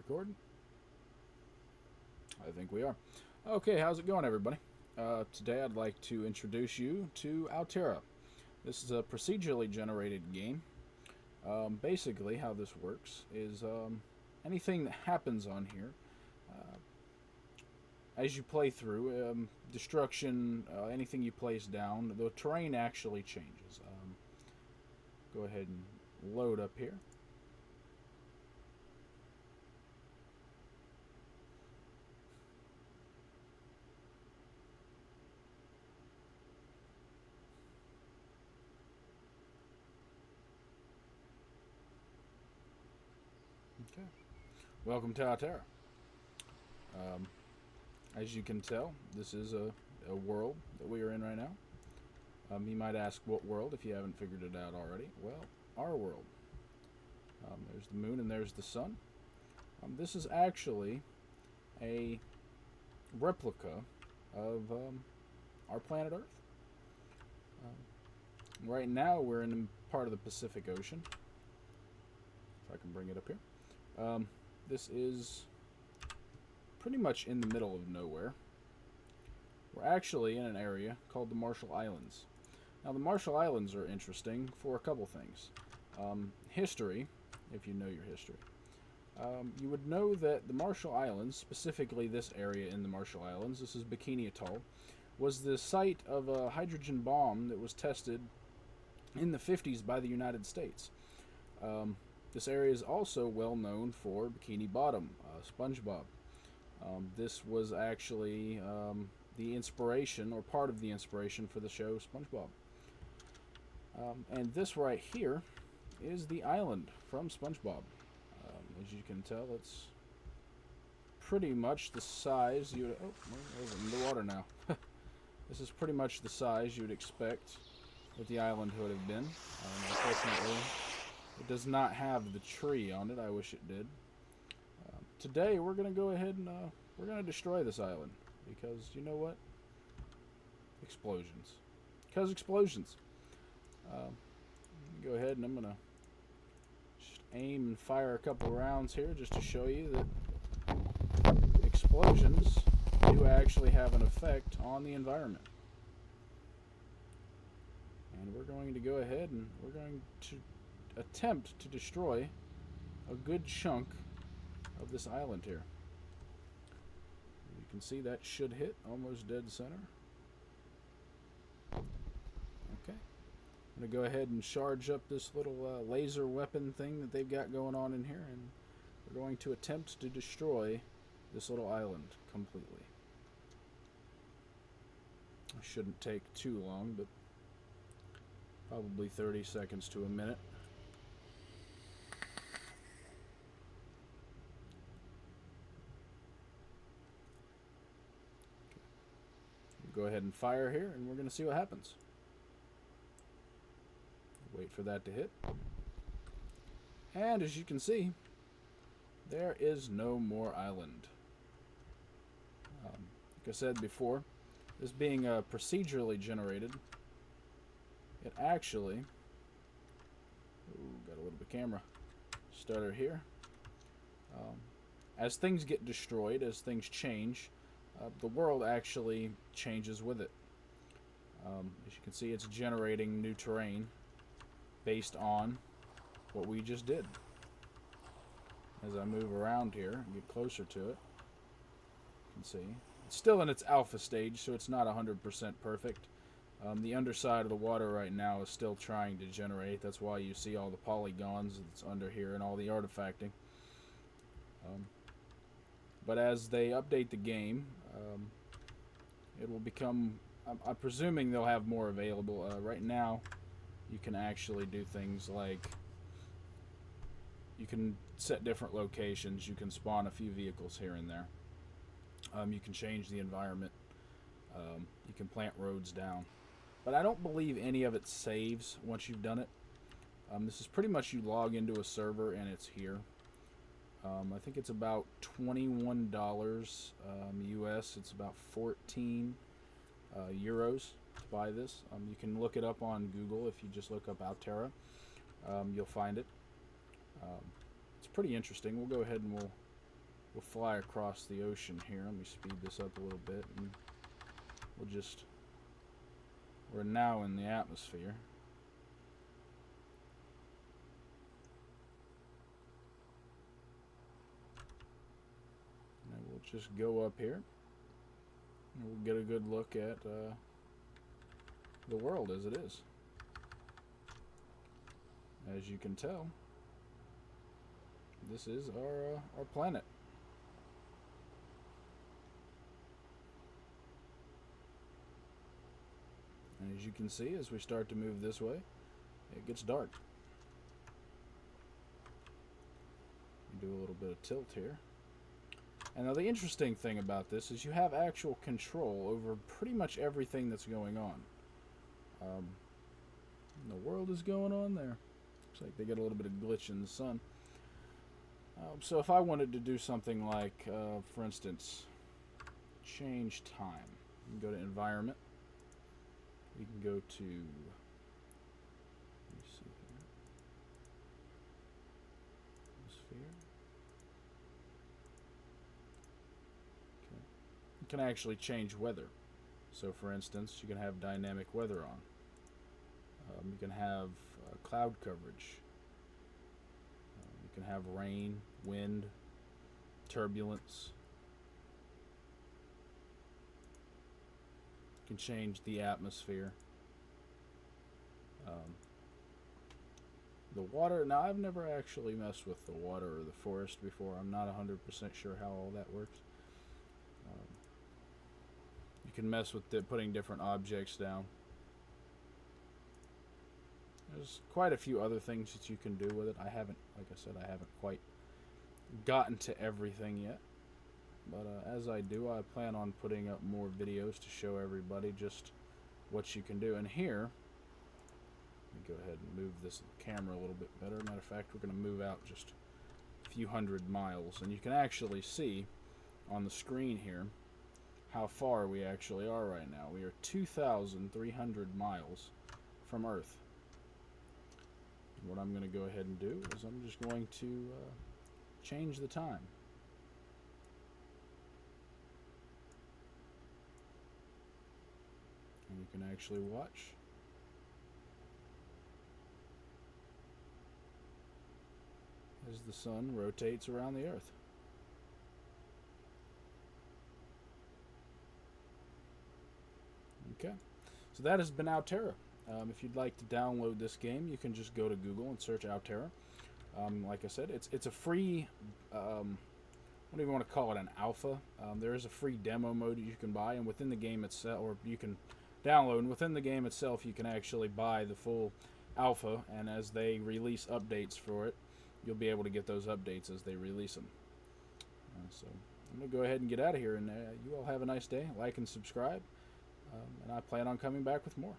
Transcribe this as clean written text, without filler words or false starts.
recording? I think we are. Okay, how's it going, everybody? Today I'd like to introduce you to Outerra. This is a procedurally generated game. Basically, how this works is anything that happens on here, as you play through, destruction, anything you place down, the terrain actually changes. Go ahead and load up here. Okay. Welcome to Outerra. As you can tell, this is a world that we are in right now. You might ask what world if you haven't figured it out already. Well, our world. There's the moon and there's the sun. This is actually a replica of our planet Earth. Right now we're in part of the Pacific Ocean. If I can bring it up here. This is pretty much in the middle of nowhere. We're actually in an area called the Marshall Islands. Now the Marshall Islands are interesting for a couple things. History, if you know your history. You would know that the Marshall Islands, specifically this area in the Marshall Islands, this is Bikini Atoll, was the site of a hydrogen bomb that was tested in the 50s by the United States. This area is also well known for Bikini Bottom, Spongebob. This was actually the inspiration, or part of the inspiration, for the show SpongeBob. And this right here is the island from SpongeBob. As you can tell, it's pretty much the size you would... Oh, it's in the water now. This is pretty much the size you would expect that the island would have been. Unfortunately, it does not have the tree on it. I wish it did. Today, we're going to go ahead and we're going to destroy this island. Because, you know what? Explosions. Because explosions. Go ahead and I'm going to just aim and fire a couple rounds here just to show you that explosions do actually have an effect on the environment. And we're going to go ahead and we're going to attempt to destroy a good chunk of this island here. You can see that should hit almost dead center. Okay. I'm going to go ahead and charge up this little laser weapon thing that they've got going on in here, and we're going to attempt to destroy this little island completely. It shouldn't take too long, but probably 30 seconds to a minute. Go ahead and fire here, and we're going to see what happens. Wait for that to hit. And as you can see, there is no more island. Like I said before, this being procedurally generated, it actually... Ooh, got a little bit of camera stutter here. As things get destroyed, as things change, the world actually changes with it. As you can see, it's generating new terrain based on what we just did. As I move around here and get closer to it, you can see it's still in its alpha stage, so it's not 100% perfect. The underside of the water right now is still trying to generate. That's why you see all the polygons that's under here and all the artifacting. But as they update the game, it will become... I'm presuming they'll have more available. Right now, you can actually do things like... You can set different locations. You can spawn a few vehicles here and there. You can change the environment. You can plant roads down. But I don't believe any of it saves once you've done it. This is pretty much you log into a server and it's here. I think it's about $21 US. It's about 14 euros to buy this. You can look it up on Google. If you just look up Outerra, you'll find it. It's pretty interesting. We'll go ahead and we'll we'll fly across the ocean here. Let me speed this up a little bit, and we're now in the atmosphere. And we'll just go up here, and we'll get a good look at the world as it is. As you can tell, this is our planet. And as you can see, as we start to move this way, it gets dark. Do a little bit of tilt here. And now the interesting thing about this is you have actual control over pretty much everything that's going on. The world is going on there. Looks like they get a little bit of glitch in the sun. So if I wanted to do something like, for instance, change time, you can go to environment. We can go to, let me see here, atmosphere. Okay. You can actually change weather. So for instance, you can have dynamic weather on. You can have cloud coverage. You can have rain, wind, turbulence. You can change the atmosphere. The water, now I've never actually messed with the water or the forest before. I'm not 100% sure how all that works. You can mess with putting different objects down. There's quite a few other things that you can do with it. I haven't, like I said, I haven't quite gotten to everything yet. But as I do, I plan on putting up more videos to show everybody just what you can do. And here, let me go ahead and move this camera a little bit better. Matter of fact, we're going to move out just a few hundred miles. And you can actually see on the screen here how far we actually are right now. We are 2,300 miles from Earth. What I'm going to go ahead and do is I'm just going to change the time. And you can actually watch as the sun rotates around the Earth. Okay, so that has been Outerra. If you'd like to download this game, you can just go to Google and search Outerra. Like I said, it's a free, what do you want to call it, an alpha. There is a free demo mode that you can buy, and within the game itself, or you can download, and within the game itself, you can actually buy the full alpha, and as they release updates for it, you'll be able to get those updates as they release them. So I'm going to go ahead and get out of here, and you all have a nice day. Like and subscribe, and I plan on coming back with more.